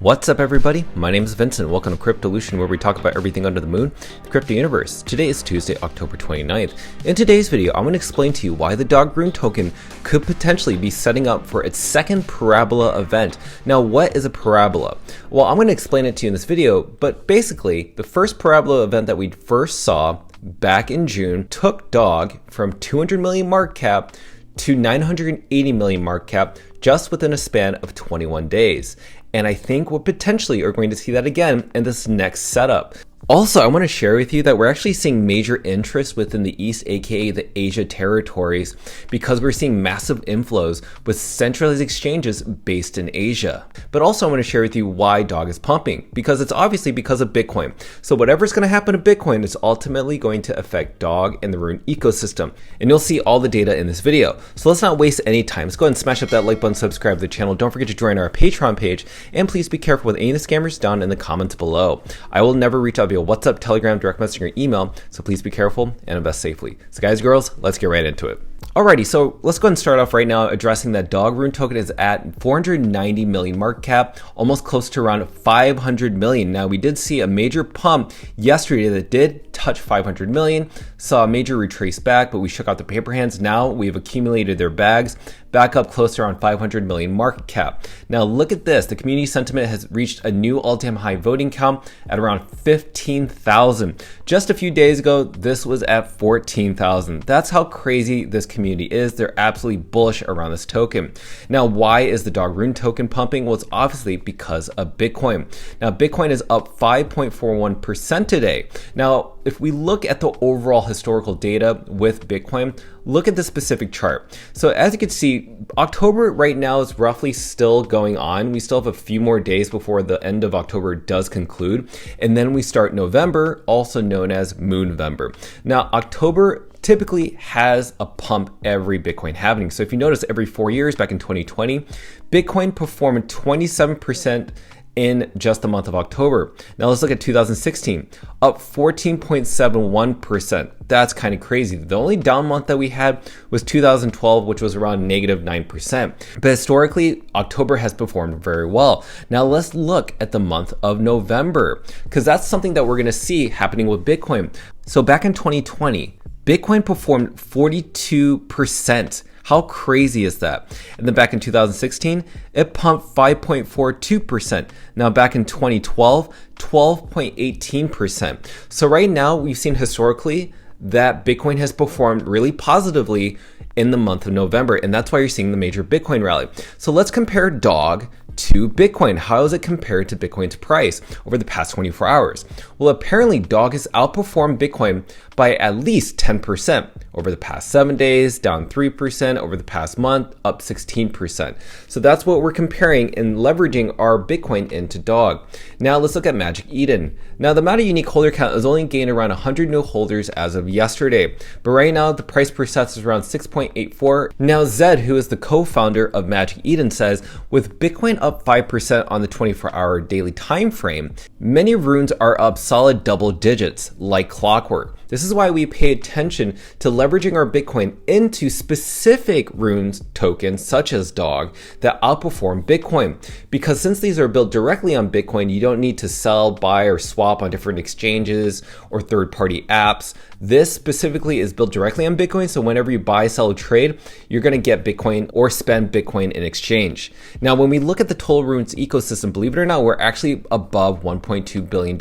What's up everybody, my name is Vincent. Welcome to Cryptolution, where we talk about everything under the moon, the crypto universe. Today is Tuesday, October 29th. In today's video, I'm going to explain to you why the dog Rune token could potentially be setting up for its second Parabola event. Now, what is a Parabola? Well, I'm going to explain it to you in this video, but basically, the first Parabola event that we first saw back in June took dog from 200 million market cap to 980 million market cap just within a span of 21 days. And I think we potentially are going to see that again in this next setup. Also, I want to share with you that we're actually seeing major interest within the East, aka the Asia territories, because we're seeing massive inflows with centralized exchanges based in Asia. But also I want to share with you why dog is pumping, because it's obviously because of Bitcoin. So whatever's going to happen to Bitcoin is ultimately going to affect dog and the Rune ecosystem. And you'll see all the data in this video. So let's not waste any time. Let's go ahead and smash up that like button, subscribe to the channel. Don't forget to join our Patreon page, and please be careful with any of the scammers down in the comments below. I will never reach out via WhatsApp, Telegram, direct messaging, or email, so please be careful and invest safely. So guys, girls, let's get right into it. Alrighty, so let's go ahead and start off right now addressing that dog Rune token is at 490 million market cap, almost close to around 500 million. Now, we did see a major pump yesterday that did touch 500 million, saw a major retrace back, but we shook out the paper hands. Now we've accumulated their bags back up close to around 500 million market cap. Now look at this, the community sentiment has reached a new all-time high voting count at around 15,000. Just a few days ago, this was at 14,000. That's how crazy this community is. They're absolutely bullish around this token. Now, why is the dog Rune token pumping? Well, it's obviously because of Bitcoin. Now, Bitcoin is up 5.41% today. Now, if we look at the overall historical data with Bitcoin, look at the specific chart. So as you can see, October right now is roughly still going on. We still have a few more days before the end of October does conclude. And then we start November, also known as Moonvember. Now, October typically has a pump every Bitcoin halving. So if you notice, every 4 years, back in 2020, Bitcoin performed 27% in just the month of October. Now let's look at 2016, up 14.71%. That's kind of crazy. The only down month that we had was 2012, which was around -9%. But historically, October has performed very well. Now let's look at the month of November, because that's something that we're going to see happening with Bitcoin. So back in 2020, Bitcoin performed 42%. How crazy is that? And then back in 2016, it pumped 5.42%. Now back in 2012, 12.18%. So right now we've seen historically that Bitcoin has performed really positively in the month of November. And that's why you're seeing the major Bitcoin rally. So let's compare dog to Bitcoin. How is it compared to Bitcoin's price over the past 24 hours? Well, apparently dog has outperformed Bitcoin by at least 10% over the past 7 days, down 3% over the past month, up 16%. So that's what we're comparing and leveraging our Bitcoin into dog. Now let's look at Magic Eden. Now the amount of unique holder count has only gained around 100 new holders as of yesterday, but right now the price per sats is around 6.84. Now Zed, who is the co-founder of Magic Eden, says with Bitcoin up 5% on the 24-hour daily time frame, many runes are up solid double digits like clockwork. This is why we pay attention to leveraging our Bitcoin into specific runes tokens such as dog that outperform Bitcoin. Because since these are built directly on Bitcoin, you don't need to sell, buy, or swap on different exchanges or third-party apps. This specifically is built directly on Bitcoin, so whenever you buy, sell, or trade, you're going to get Bitcoin or spend Bitcoin in exchange. Now, when we look at the total runes ecosystem, believe it or not, we're actually above $1.2 billion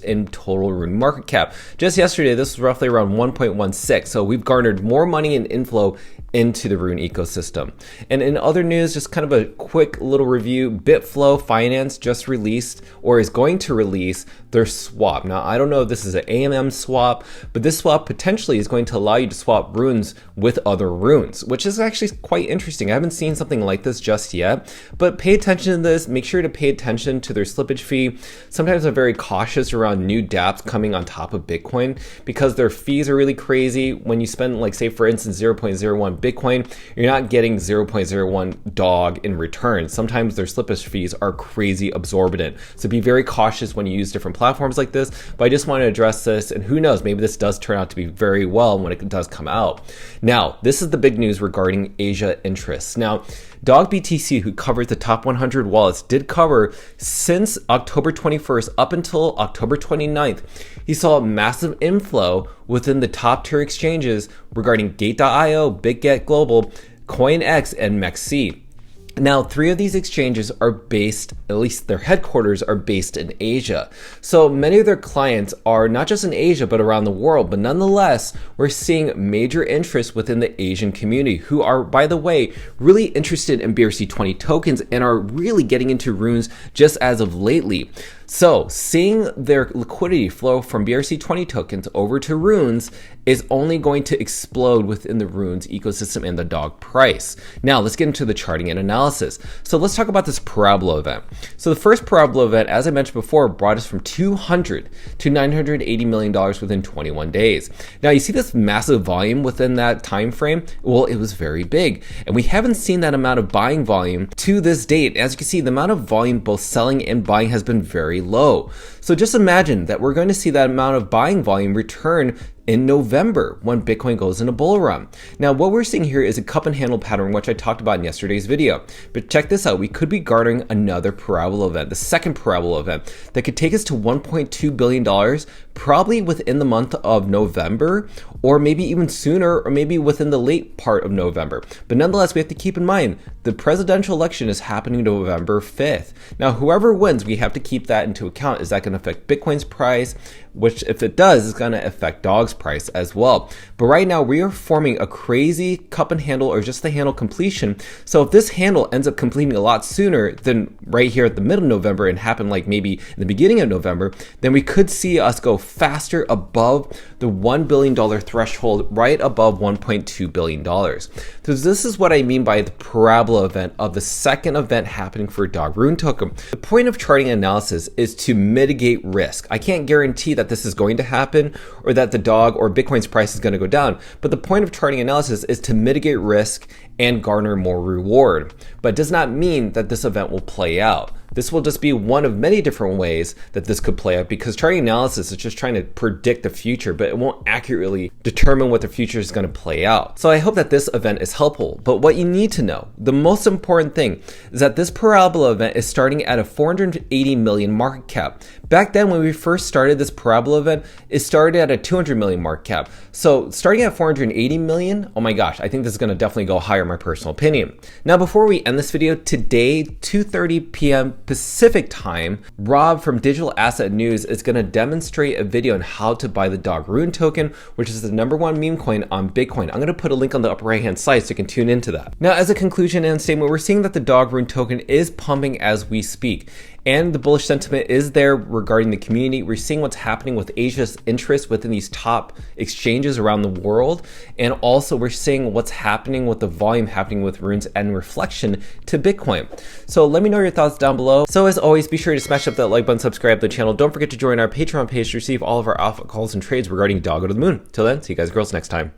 in total rune market cap. Just yesterday, this was roughly around 1.16, so we've garnered more money and inflow into the Rune ecosystem. And in other news, just kind of a quick little review, Bitflow Finance just released or is going to release their swap. Now, I don't know if this is an AMM swap, but this swap potentially is going to allow you to swap runes with other runes, which is actually quite interesting. I haven't seen something like this just yet, but pay attention to this. Make sure to pay attention to their slippage fee. Sometimes they're very cautious around new dApps coming on top of Bitcoin because their fees are really crazy. When you spend, like, say, for instance, 0.01 Bitcoin, you're not getting 0.01 dog in return. Sometimes their slippage fees are crazy absorbent. So be very cautious when you use different platforms like this, but I just want to address this, and who knows, maybe this does turn out to be very well when it does come out. Now, this is the big news regarding Asia interests. Now, Dog BTC, who covers the top 100 wallets, did cover since October 21st up until October 29th. He saw a massive inflow within the top tier exchanges regarding Gate.io, BitGet Global, CoinX, and MEXC. Now, 3 of these exchanges are based, at least their headquarters are based in Asia. So many of their clients are not just in Asia, but around the world. But nonetheless, we're seeing major interest within the Asian community, who are, by the way, really interested in BRC20 tokens and are really getting into runes just as of lately. So seeing their liquidity flow from BRC20 tokens over to runes is only going to explode within the runes ecosystem and the dog price. Now let's get into the charting and analysis. So let's talk about this Parabola event. So the first Parabola event, as I mentioned before, brought us from $200 to $980 million within 21 days. Now you see this massive volume within that time frame. Well, it was very big, and we haven't seen that amount of buying volume to this date. As you can see, the amount of volume both selling and buying has been very low. So just imagine that we're going to see that amount of buying volume return in November when Bitcoin goes in a bull run. Now what we're seeing here is a cup and handle pattern, which I talked about in yesterday's video. But check this out, we could be garnering another Parabola event, the second Parabola event that could take us to $1.2 billion probably within the month of November, or maybe even sooner, or maybe within the late part of November. But nonetheless, we have to keep in mind the presidential election is happening November 5th. Now whoever wins, we have to keep that into account. Is that going to affect Bitcoin's price? Which if it does, is going to affect Dog's price as well. But right now we are forming a crazy cup and handle, or just the handle completion. So if this handle ends up completing a lot sooner than right here at the middle of November and happen like maybe in the beginning of November, then we could see us go faster above the $1 billion threshold, right above $1.2 billion. So this is what I mean by the Parabola event of the second event happening for Dog Rune token. The point of charting analysis is to mitigate risk. I can't guarantee that this is going to happen or that the Dog or Bitcoin's price is going to go down, but the point of charting analysis is to mitigate risk and garner more reward. But it does not mean that this event will play out. This will just be one of many different ways that this could play out, because charting analysis is just trying to predict the future, but it won't accurately determine what the future is going to play out. So I hope that this event is helpful. But what you need to know, the most important thing, is that this Parabola event is starting at a 480 million market cap. Back then when we first started this Parabola event, it started at a 200 million market cap. So starting at 480 million, oh my gosh, I think this is going to definitely go higher in my personal opinion. Now before we end this video, today 2:30 p.m. Pacific time, Rob from Digital Asset News is going to demonstrate a video on how to buy the Dog Rune token, which is the #1 meme coin on Bitcoin. I'm going to put a link on the upper right hand side so you can tune into that. Now as a conclusion and statement, we're seeing that the Dog Rune token is pumping as we speak, and the bullish sentiment is there regarding the community. We're seeing what's happening with Asia's interest within these top exchanges around the world, and also we're seeing what's happening with the volume happening with runes and reflection to Bitcoin. So let me know your thoughts down below. So as always, be sure to smash up that like button, subscribe to the channel. Don't forget to join our Patreon page to receive all of our alpha calls and trades regarding Dog Go to the Moon. Till then, see you guys girls next time.